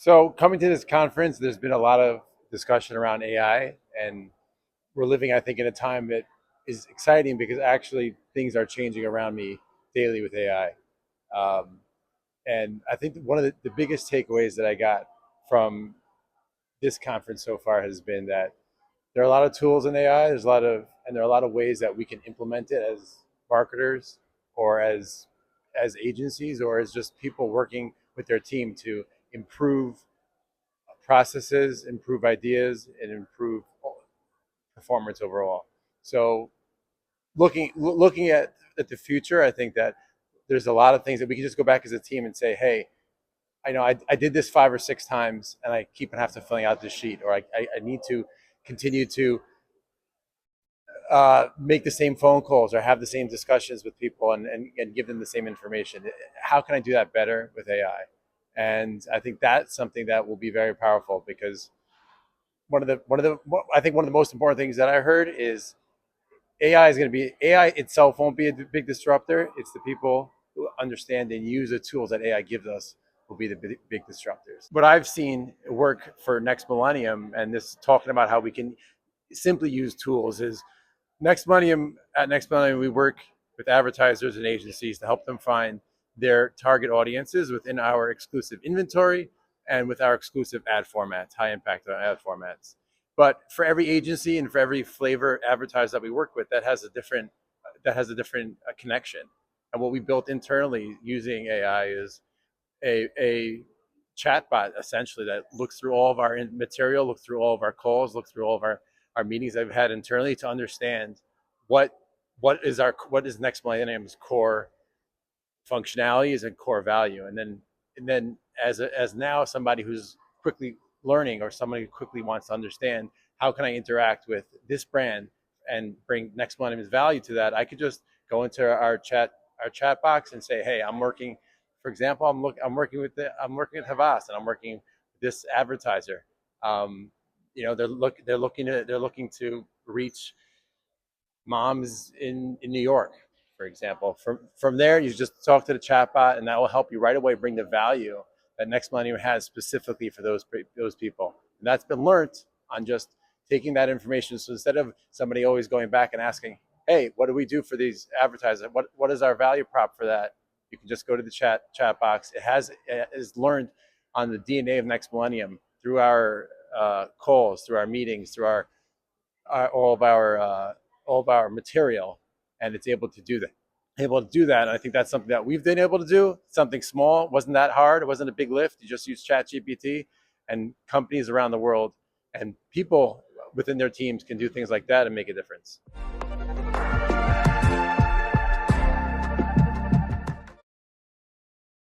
So coming to this conference, there's been a lot of discussion around AI, and we're living, I think, in a time that is exciting because actually things are changing around me daily with AI. Um, and I think one of the biggest takeaways that I got from this conference so far has been that there are a lot of tools in AI. There are a lot of ways that we can implement it as marketers or as agencies or as just people working with their team to improve processes, improve ideas, and improve performance overall. So looking at the future, I think that there's a lot of things that we can just go back as a team and say, hey, I know I did this 5 or 6 times and I keep on having to filling out this sheet, or I need to continue to make the same phone calls or have the same discussions with people and give them the same information. How can I do that better with AI? And I think that's something that will be very powerful because I think one of the most important things that I heard is AI itself won't be a big disruptor. It's the people who understand and use the tools that AI gives us will be the big disruptors. What I've seen work for Next Millennium, and this talking about how we can simply use tools, is Next Millennium, we work with advertisers and agencies to help them find their target audiences within our exclusive inventory and with our exclusive ad formats, high impact ad formats. But for every agency and for every flavor advertiser that we work with, that has a different connection. And what we built internally using AI is a chatbot essentially that looks through all of our material, looks through all of our calls, looks through all of our meetings that we've had internally to understand what what is Next Millennium's core functionalities and core value, and then as now somebody who's quickly learning or somebody who quickly wants to understand how can I interact with this brand and bring Next Millennium's value to that, I could just go into our chat box and say, hey, I'm working. For example, I'm working with Havas and I'm working with this advertiser. They're looking to reach moms in New York, for example. From there, you just talk to the chatbot, and that will help you right away bring the value that Next Millennium has specifically for those people. And that's been learned on just taking that information. So instead of somebody always going back and asking, "Hey, what do we do for these advertisers? What is our value prop for that?" You can just go to the chat box. It is learned on the DNA of Next Millennium through our calls, through our meetings, through our all of our material, and it's able to do that. And I think that's something that we've been able to do. Something small, it wasn't that hard. It wasn't a big lift. You just use ChatGPT, and companies around the world and people within their teams can do things like that and make a difference.